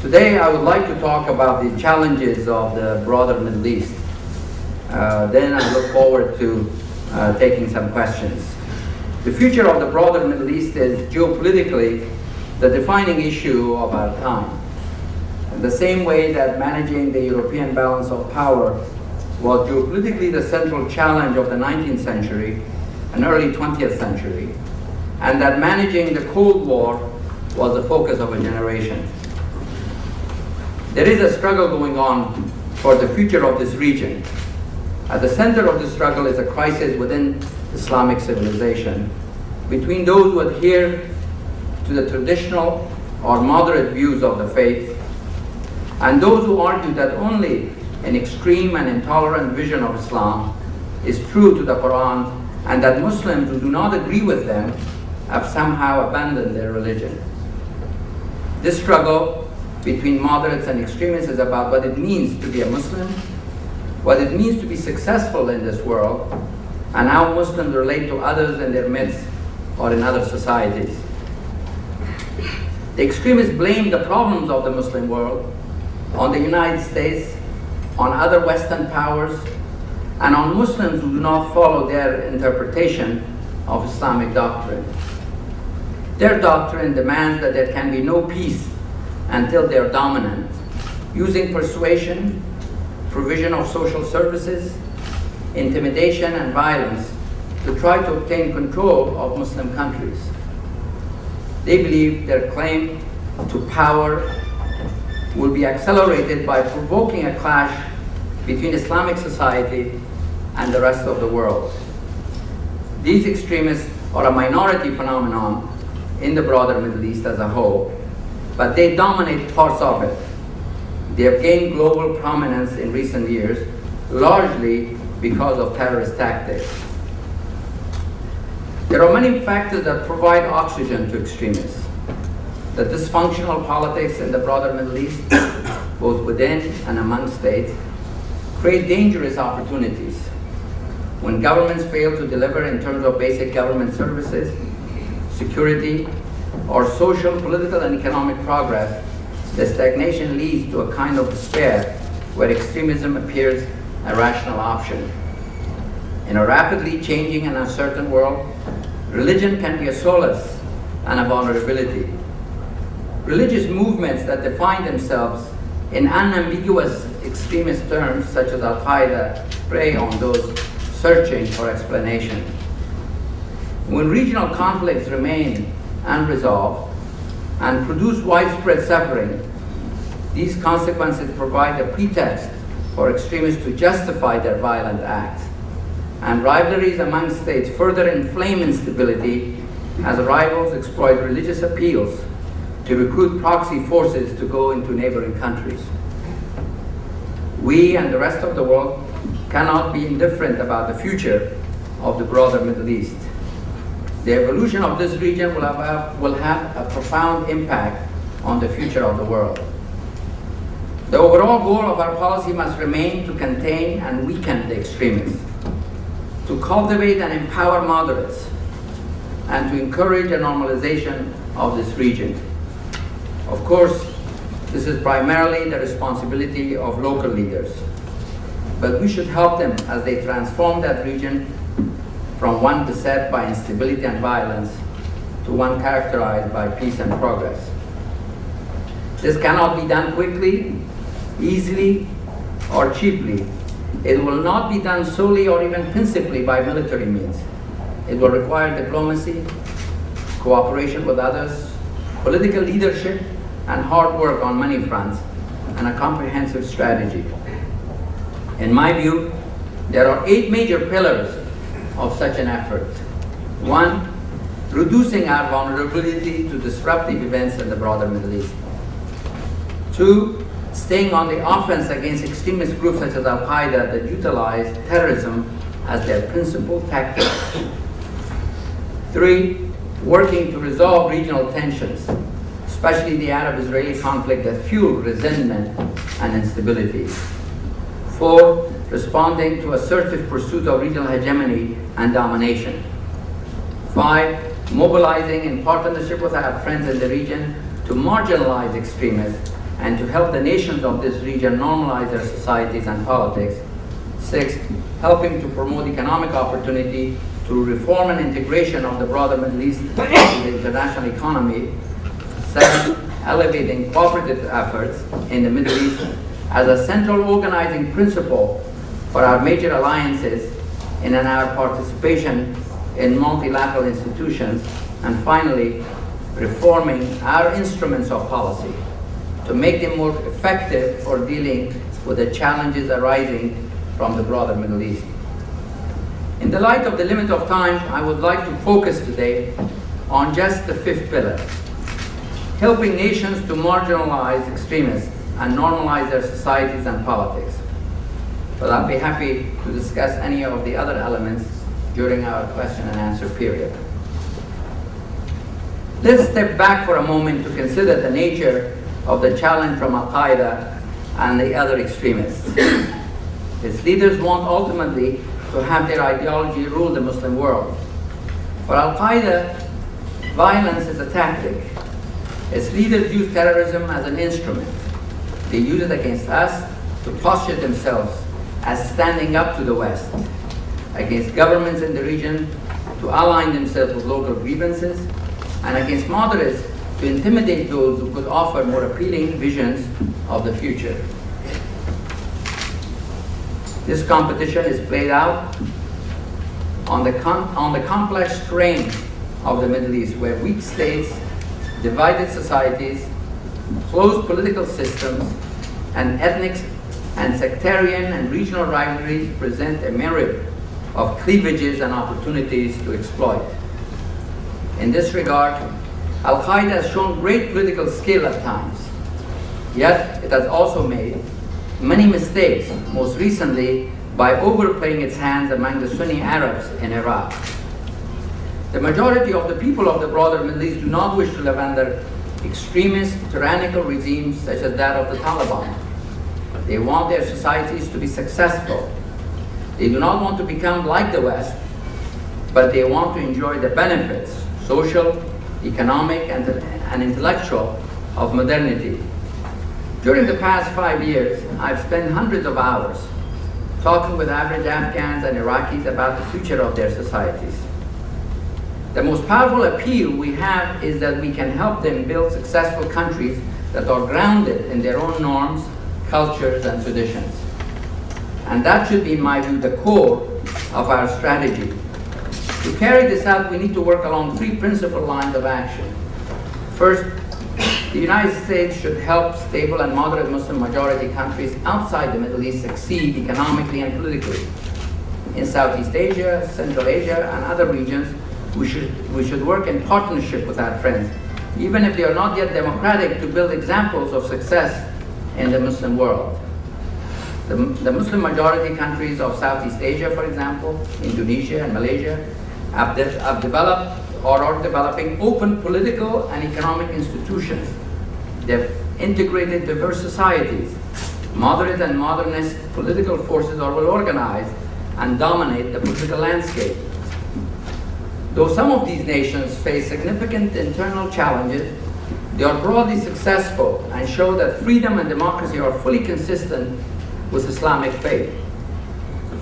Today I would like to talk about the challenges of the broader Middle East. Then I look forward to taking some questions. The future of the broader Middle East is geopolitically the defining issue of our time. In the same way that managing the European balance of power was geopolitically the central challenge of the 19th century and early 20th century, and that managing the Cold War was the focus of a generation. There is a struggle going on for the future of this region. At the center of the struggle is a crisis within Islamic civilization between those who adhere to the traditional or moderate views of the faith and those who argue that only an extreme and intolerant vision of Islam is true to the Quran and that Muslims who do not agree with them have somehow abandoned their religion. This struggle between moderates and extremists is about what it means to be a Muslim, what it means to be successful in this world, and how Muslims relate to others in their midst or in other societies. The extremists blame the problems of the Muslim world on the United States, on other Western powers, and on Muslims who do not follow their interpretation of Islamic doctrine. Their doctrine demands that there can be no peace until they are dominant, using persuasion, provision of social services, intimidation, and violence to try to obtain control of Muslim countries. They believe their claim to power will be accelerated by provoking a clash between Islamic society and the rest of the world. These extremists are a minority phenomenon in the broader Middle East as a whole, but they dominate parts of it. They have gained global prominence in recent years, largely because of terrorist tactics. There are many factors that provide oxygen to extremists. The dysfunctional politics in the broader Middle East, both within and among states, create dangerous opportunities. When governments fail to deliver in terms of basic government services, security, or social, political, and economic progress, the stagnation leads to a kind of despair where extremism appears a rational option. In a rapidly changing and uncertain world, religion can be a solace and a vulnerability. Religious movements that define themselves in unambiguous extremist terms, such as Al-Qaeda, prey on those searching for explanation. When regional conflicts remain unresolved and produce widespread suffering, these consequences provide a pretext for extremists to justify their violent acts. And rivalries among states further inflame instability as rivals exploit religious appeals to recruit proxy forces to go into neighboring countries. We and the rest of the world cannot be indifferent about the future of the broader Middle East. The evolution of this region will have a profound impact on the future of the world. The overall goal of our policy must remain to contain and weaken the extremists, to cultivate and empower moderates, and to encourage a normalization of this region. Of course, this is primarily the responsibility of local leaders, but we should help them as they transform that region from one beset by instability and violence to one characterized by peace and progress. This cannot be done quickly, easily, or cheaply. It will not be done solely or even principally by military means. It will require diplomacy, cooperation with others, political leadership, and hard work on many fronts, and a comprehensive strategy. In my view, there are 8 major pillars of such an effort. 1, reducing our vulnerability to disruptive events in the broader Middle East. 2, staying on the offense against extremist groups such as Al-Qaeda that utilize terrorism as their principal tactic. 3, working to resolve regional tensions, especially the Arab-Israeli conflict that fuel resentment and instability. 4, responding to assertive pursuit of regional hegemony and domination. 5, mobilizing in partnership with our friends in the region to marginalize extremists and to help the nations of this region normalize their societies and politics. 6, helping to promote economic opportunity through reform and integration of the broader Middle East into the international economy. 7, elevating cooperative efforts in the Middle East as a central organizing principle for our major alliances and in our participation in multilateral institutions. And finally, reforming our instruments of policy to make them more effective for dealing with the challenges arising from the broader Middle East. In the light of the limit of time, I would like to focus today on just the 5th pillar, helping nations to marginalize extremists and normalize their societies and politics. But I'll be happy to discuss any of the other elements during our question and answer period. Let's step back for a moment to consider the nature of the challenge from Al-Qaeda and the other extremists. Its leaders want ultimately to have their ideology rule the Muslim world. For Al-Qaeda, violence is a tactic. Its leaders use terrorism as an instrument. They use it against us to posture themselves as standing up to the West, against governments in the region to align themselves with local grievances, and against moderates to intimidate those who could offer more appealing visions of the future. This competition is played out on the complex terrain of the Middle East, where weak states, divided societies, closed political systems, and ethnic and sectarian and regional rivalries present a myriad of cleavages and opportunities to exploit. In this regard, Al-Qaeda has shown great political skill at times, yet it has also made many mistakes, most recently by overplaying its hands among the Sunni Arabs in Iraq. The majority of the people of the broader Middle East do not wish to live under extremist, tyrannical regimes such as that of the Taliban. They want their societies to be successful. They do not want to become like the West, but they want to enjoy the benefits, social, economic, and intellectual, of modernity. During the past 5 years, I've spent hundreds of hours talking with average Afghans and Iraqis about the future of their societies. The most powerful appeal we have is that we can help them build successful countries that are grounded in their own norms, cultures, and traditions. And that should be, in my view, the core of our strategy. To carry this out, we need to work along 3 principal lines of action. First, the United States should help stable and moderate Muslim majority countries outside the Middle East succeed economically and politically. In Southeast Asia, Central Asia, and other regions, we should work in partnership with our friends, even if they are not yet democratic, to build examples of success in the Muslim world. The Muslim majority countries of Southeast Asia, for example, Indonesia and Malaysia, have developed or are developing open political and economic institutions. They've integrated diverse societies. Moderate and modernist political forces are well organized and dominate the political landscape. Though some of these nations face significant internal challenges, they are broadly successful and show that freedom and democracy are fully consistent with Islamic faith.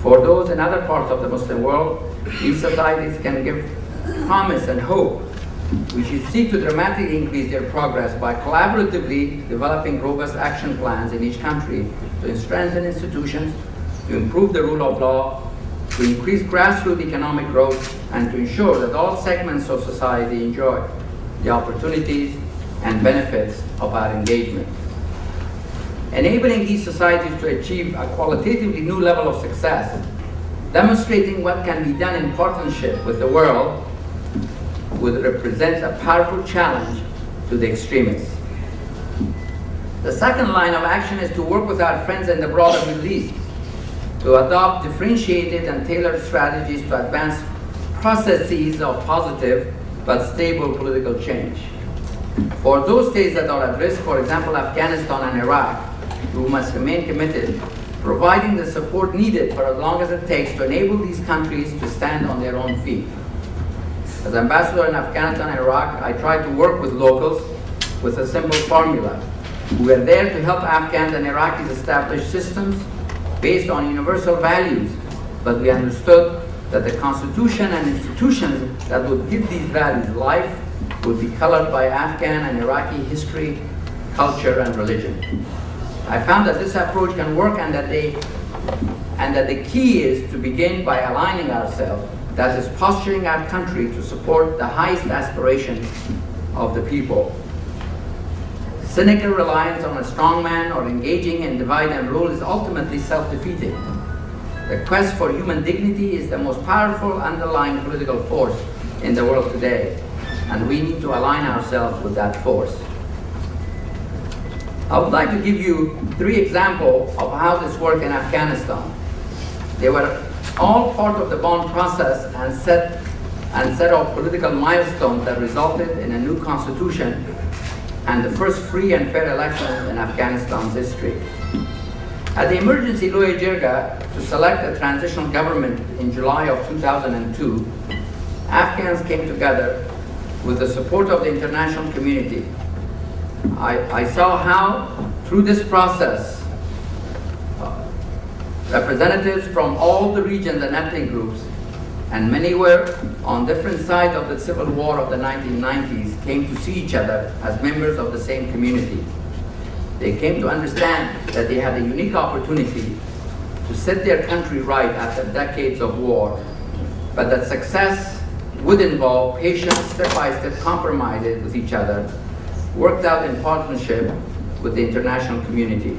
For those in other parts of the Muslim world, these societies can give promise and hope. We should seek to dramatically increase their progress by collaboratively developing robust action plans in each country to strengthen institutions, to improve the rule of law, to increase grassroots economic growth, and to ensure that all segments of society enjoy the opportunities and benefits of our engagement. Enabling these societies to achieve a qualitatively new level of success, demonstrating what can be done in partnership with the world, would represent a powerful challenge to the extremists. The second line of action is to work with our friends in the broader Middle East to adopt differentiated and tailored strategies to advance processes of positive but stable political change. For those states that are at risk, for example, Afghanistan and Iraq, we must remain committed, providing the support needed for as long as it takes to enable these countries to stand on their own feet. As ambassador in Afghanistan and Iraq, I try to work with locals with a simple formula: We were there to help Afghans and Iraqis establish systems based on universal values, but we understood that the constitution and institutions that would give these values life would be colored by Afghan and Iraqi history, culture, and religion. I found that this approach can work and that the key is to begin by aligning ourselves, that is posturing our country to support the highest aspirations of the people. Cynical reliance on a strongman or engaging in divide and rule is ultimately self-defeating. The quest for human dignity is the most powerful underlying political force in the world today, and we need to align ourselves with that force. I would like to give you 3 examples of how this worked in Afghanistan. They were all part of the Bonn process and set of political milestones that resulted in a new constitution and the first free and fair elections in Afghanistan's history. At the emergency Loya Jirga to select a transitional government in July of 2002, Afghans came together with the support of the international community. I saw how, through this process, representatives from all the regions and ethnic groups, and many were on different sides of the civil war of the 1990s, came to see each other as members of the same community. They came to understand that they had a unique opportunity to set their country right after decades of war, but that success would involve patient, step-by-step compromises with each other, worked out in partnership with the international community.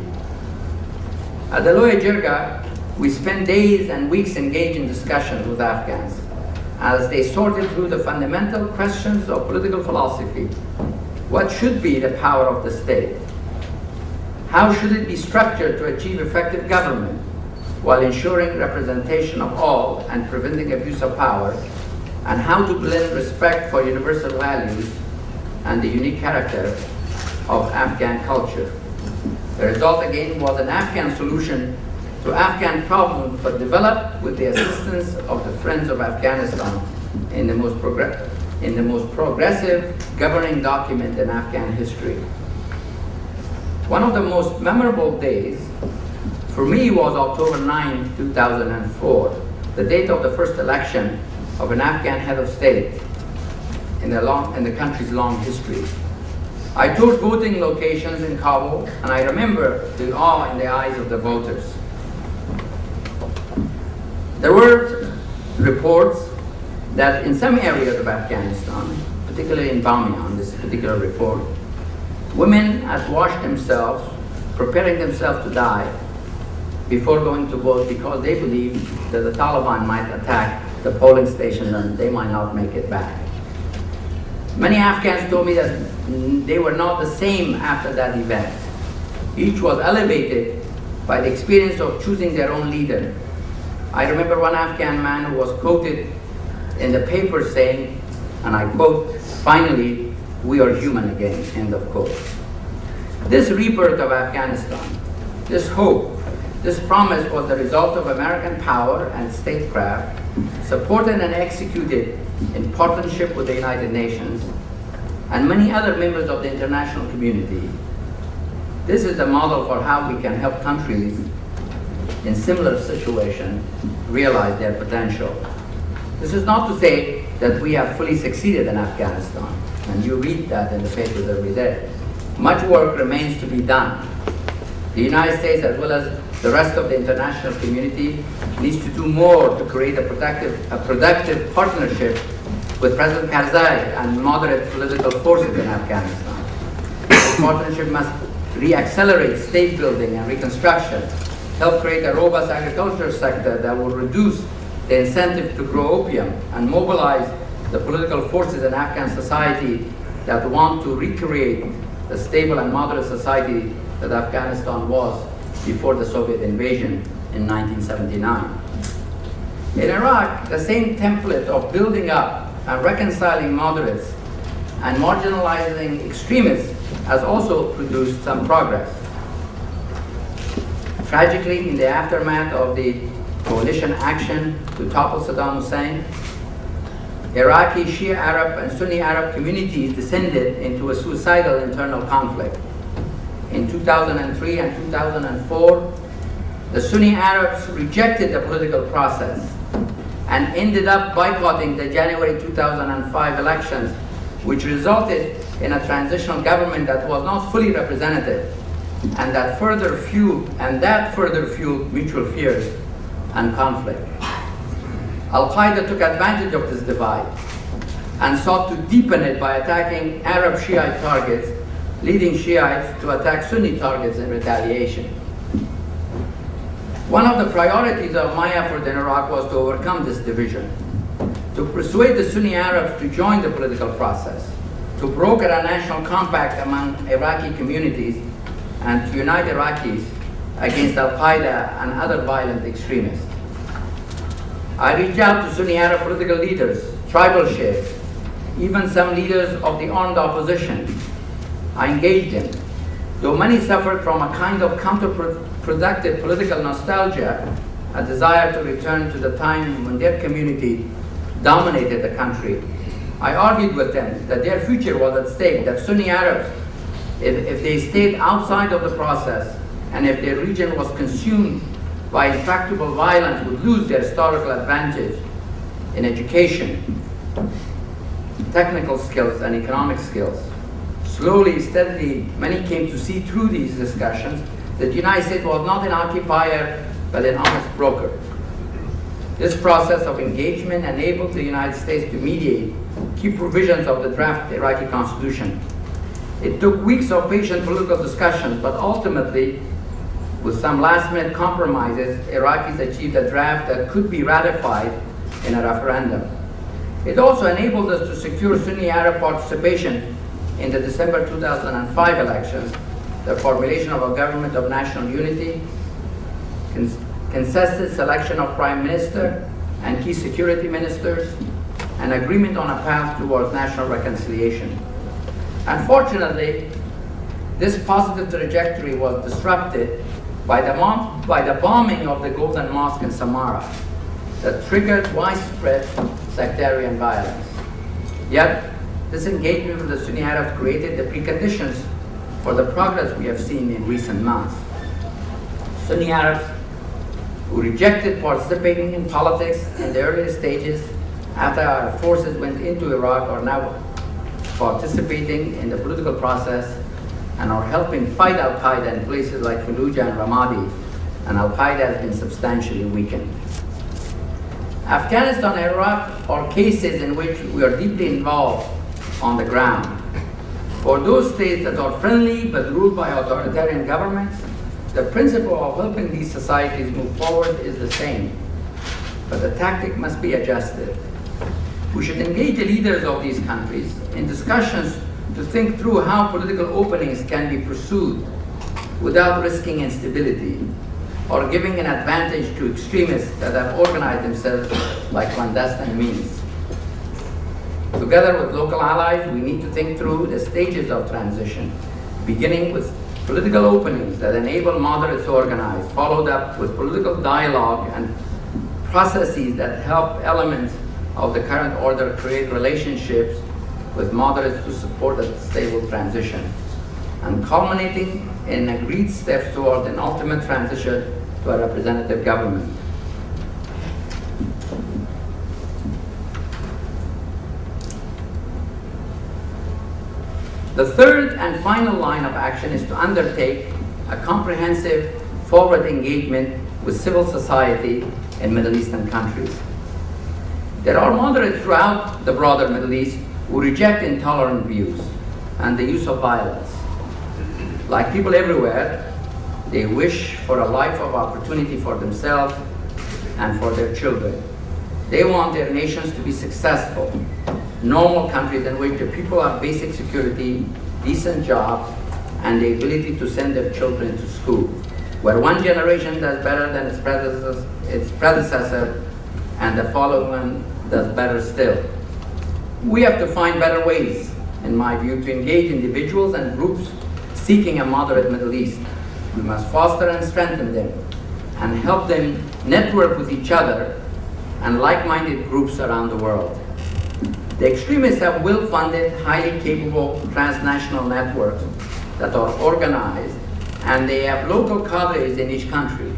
At the Loya Jirga, we spent days and weeks engaged in discussions with Afghans as they sorted through the fundamental questions of political philosophy. What should be the power of the state? How should it be structured to achieve effective government while ensuring representation of all and preventing abuse of power? And how to blend respect for universal values and the unique character of Afghan culture. The result again was an Afghan solution to Afghan problems, but developed with the assistance of the Friends of Afghanistan in the most progressive governing document in Afghan history. One of the most memorable days for me was October 9, 2004, the date of the first election of an Afghan head of state in the country's long history. I toured voting locations in Kabul, and I remember the awe in the eyes of the voters. There were reports that in some areas of Afghanistan, particularly in Bamiyan, this particular report, women had washed themselves, preparing themselves to die before going to vote because they believed that the Taliban might attack the polling station and they might not make it back. Many Afghans told me that they were not the same after that event. Each was elevated by the experience of choosing their own leader. I remember one Afghan man who was quoted in the paper saying, and I quote, "Finally, we are human again," end of quote. This rebirth of Afghanistan, this hope, this promise was the result of American power and statecraft, supported and executed in partnership with the United Nations and many other members of the international community. This is the model for how we can help countries in similar situations realize their potential. This is not to say that we have fully succeeded in Afghanistan, and you read that in the papers every day. Much work remains to be done. The United States, as well as the rest of the international community, needs to do more to create a productive partnership with President Karzai and moderate political forces in Afghanistan. This partnership must re-accelerate state building and reconstruction, help create a robust agriculture sector that will reduce the incentive to grow opium, and mobilize the political forces in Afghan society that want to recreate the stable and moderate society that Afghanistan was before the Soviet invasion in 1979. In Iraq, the same template of building up and reconciling moderates and marginalizing extremists has also produced some progress. Tragically, in the aftermath of the coalition action to topple Saddam Hussein, Iraqi Shia Arab and Sunni Arab communities descended into a suicidal internal conflict. in 2003 and 2004, the Sunni Arabs rejected the political process and ended up boycotting the January 2005 elections, which resulted in a transitional government that was not fully representative, and that further fueled mutual fears and conflict. Al-Qaeda took advantage of this divide and sought to deepen it by attacking Arab Shiite targets, leading Shiites to attack Sunni targets in retaliation. One of the priorities of my effort in Iraq was to overcome this division, to persuade the Sunni Arabs to join the political process, to broker a national compact among Iraqi communities, and to unite Iraqis against Al-Qaeda and other violent extremists. I reached out to Sunni Arab political leaders, tribal sheikhs, even some leaders of the armed opposition. I engaged them. Though many suffered from a kind of counterproductive political nostalgia, a desire to return to the time when their community dominated the country, I argued with them that their future was at stake, that Sunni Arabs, if they stayed outside of the process, and if their region was consumed by intractable violence, would lose their historical advantage in education, technical skills, and economic skills. Slowly, steadily, many came to see through these discussions that the United States was not an occupier, but an honest broker. This process of engagement enabled the United States to mediate key provisions of the draft Iraqi constitution. It took weeks of patient political discussions, but ultimately, with some last-minute compromises, Iraqis achieved a draft that could be ratified in a referendum. It also enabled us to secure Sunni Arab participation in the December 2005 elections, the formulation of a government of national unity, consensus selection of prime minister and key security ministers, and agreement on a path towards national reconciliation. Unfortunately, this positive trajectory was disrupted by the bombing of the Golden Mosque in Samarra that triggered widespread sectarian violence. Yet, this engagement with the Sunni Arabs created the preconditions for the progress we have seen in recent months. Sunni Arabs who rejected participating in politics in the earlier stages after our forces went into Iraq are now participating in the political process and are helping fight Al-Qaeda in places like Fallujah and Ramadi, and Al-Qaeda has been substantially weakened. Afghanistan and Iraq are cases in which we are deeply involved on the ground. For those states that are friendly but ruled by authoritarian governments, the principle of helping these societies move forward is the same, but the tactic must be adjusted. We should engage the leaders of these countries in discussions to think through how political openings can be pursued without risking instability or giving an advantage to extremists that have organized themselves by clandestine means. Together with local allies, we need to think through the stages of transition, beginning with political openings that enable moderates to organize, followed up with political dialogue and processes that help elements of the current order create relationships with moderates to support a stable transition, and culminating in agreed steps toward an ultimate transition to a representative government. The third and final line of action is to undertake a comprehensive forward engagement with civil society in Middle Eastern countries. There are moderates throughout the broader Middle East who reject intolerant views and the use of violence. Like people everywhere, they wish for a life of opportunity for themselves and for their children. They want their nations to be successful, normal countries in which the people have basic security, decent jobs, and the ability to send their children to school, where one generation does better than its predecessor, and the following one does better still. We have to find better ways, in my view, to engage individuals and groups seeking a moderate Middle East. We must foster and strengthen them and help them network with each other and like-minded groups around the world. The extremists have well-funded, highly capable transnational networks that are organized and they have local cadres in each country.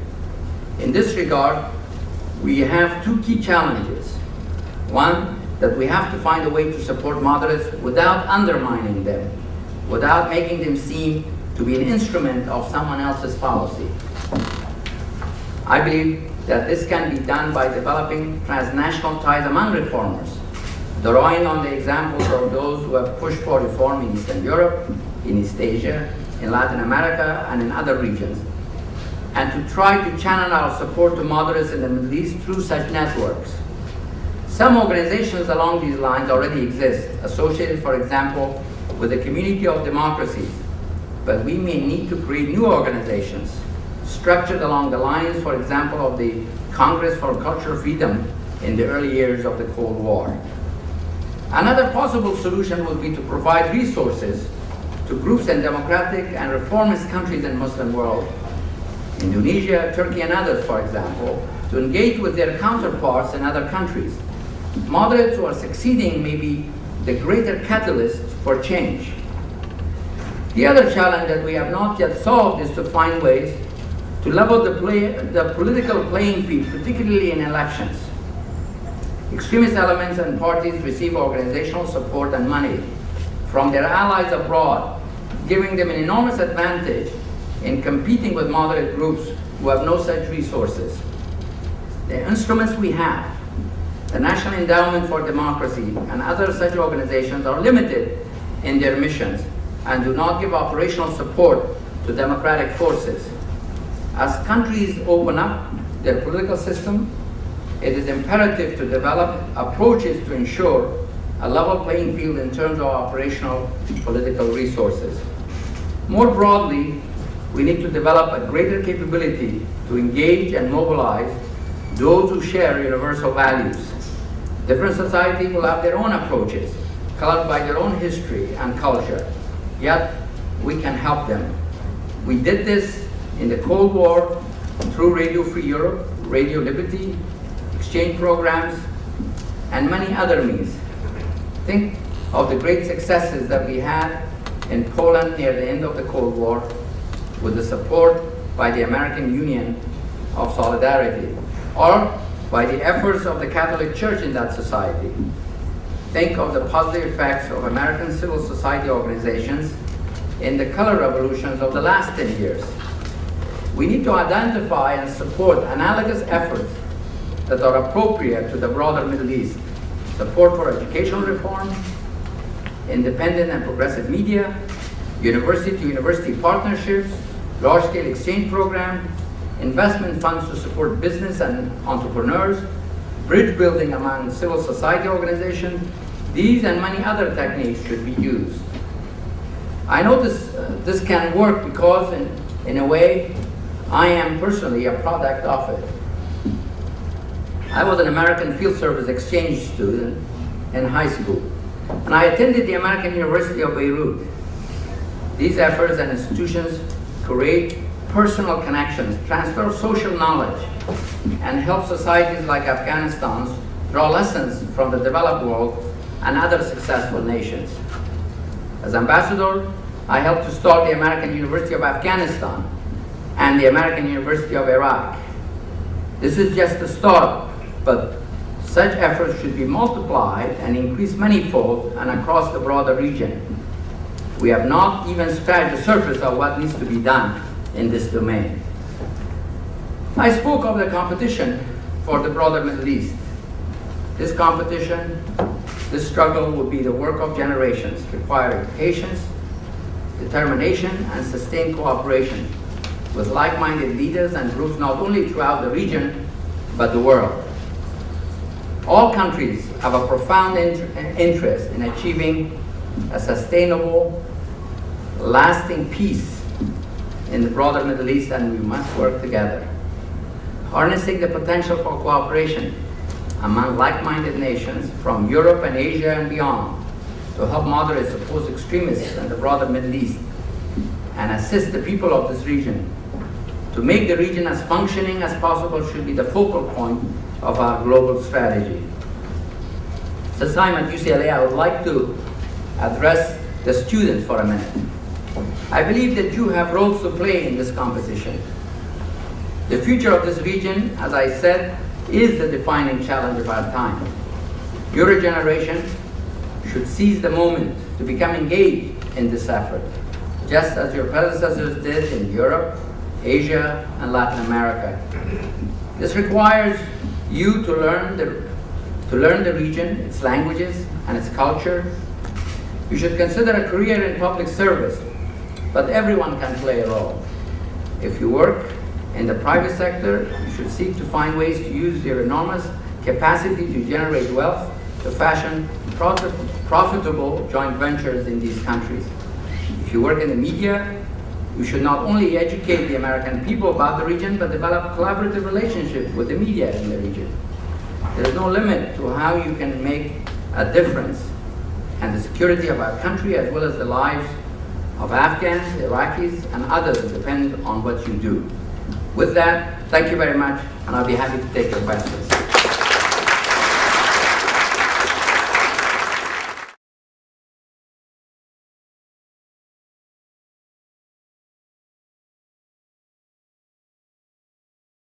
In this regard, we have two key challenges. One, that we have to find a way to support moderates without undermining them, without making them seem to be an instrument of someone else's policy. I believe that this can be done by developing transnational ties among reformers, drawing on the examples of those who have pushed for reform in Eastern Europe, in East Asia, in Latin America, and in other regions, and to try to channel our support to moderates in the Middle East through such networks. Some organizations along these lines already exist, associated, for example, with the Community of Democracies, but we may need to create new organizations, structured along the lines, for example, of the Congress for Cultural Freedom in the early years of the Cold War. Another possible solution would be to provide resources to groups in democratic and reformist countries in the Muslim world, Indonesia, Turkey, and others, for example, to engage with their counterparts in other countries. Moderates who are succeeding may be the greater catalyst for change. The other challenge that we have not yet solved is to find ways to level the political playing field, particularly in elections. Extremist elements and parties receive organizational support and money from their allies abroad, giving them an enormous advantage in competing with moderate groups who have no such resources. The instruments we have, the National Endowment for Democracy and other such organizations, are limited in their missions and do not give operational support to democratic forces. As countries open up their political system, it is imperative to develop approaches to ensure a level playing field in terms of operational political resources. More broadly, we need to develop a greater capability to engage and mobilize those who share universal values. Different societies will have their own approaches, colored by their own history and culture, yet we can help them. We did this in the Cold War through Radio Free Europe, Radio Liberty, exchange programs, and many other means. Think of the great successes that we had in Poland near the end of the Cold War with the support by the American Union of Solidarity, or by the efforts of the Catholic Church in that society. Think of the positive effects of American civil society organizations in the color revolutions of the last 10 years. We need to identify and support analogous efforts that are appropriate to the broader Middle East. Support for educational reform, independent and progressive media, university-to-university partnerships, large-scale exchange programs, investment funds to support business and entrepreneurs, bridge building among civil society organizations. These and many other techniques should be used. I know this can work because in a way, I am personally a product of it. I was an American Field Service exchange student in high school, and I attended the American University of Beirut. These efforts and institutions create personal connections, transfer social knowledge, and help societies like Afghanistan's draw lessons from the developed world and other successful nations. As ambassador, I helped to start the American University of Afghanistan and the American University of Iraq. This is just the start, but such efforts should be multiplied and increased manyfold and across the broader region. We have not even scratched the surface of what needs to be done in this domain. I spoke of the competition for the broader Middle East. This competition, this struggle will be the work of generations, requiring patience, determination, and sustained cooperation with like-minded leaders and groups not only throughout the region, but the world. All countries have a profound interest in achieving a sustainable, lasting peace in the broader Middle East, and we must work together. Harnessing the potential for cooperation among like-minded nations from Europe and Asia and beyond to help moderates oppose extremists in the broader Middle East and assist the people of this region to make the region as functioning as possible should be the focal point of our global strategy. Since I'm at UCLA, I would like to address the students for a minute. I believe that you have roles to play in this competition. The future of this region, as I said, is the defining challenge of our time. Your generation should seize the moment to become engaged in this effort, just as your predecessors did in Europe, Asia, and Latin America. This requires you to learn the region, its languages, and its culture. You should consider a career in public service, but everyone can play a role. If you work in the private sector, you should seek to find ways to use your enormous capacity to generate wealth to fashion profitable joint ventures in these countries. If you work in the media, you should not only educate the American people about the region, but develop collaborative relationships with the media in the region. There is no limit to how you can make a difference, and the security of our country, as well as the lives of Afghans, Iraqis, and others, depend on what you do. With that, thank you very much, and I'll be happy to take your questions.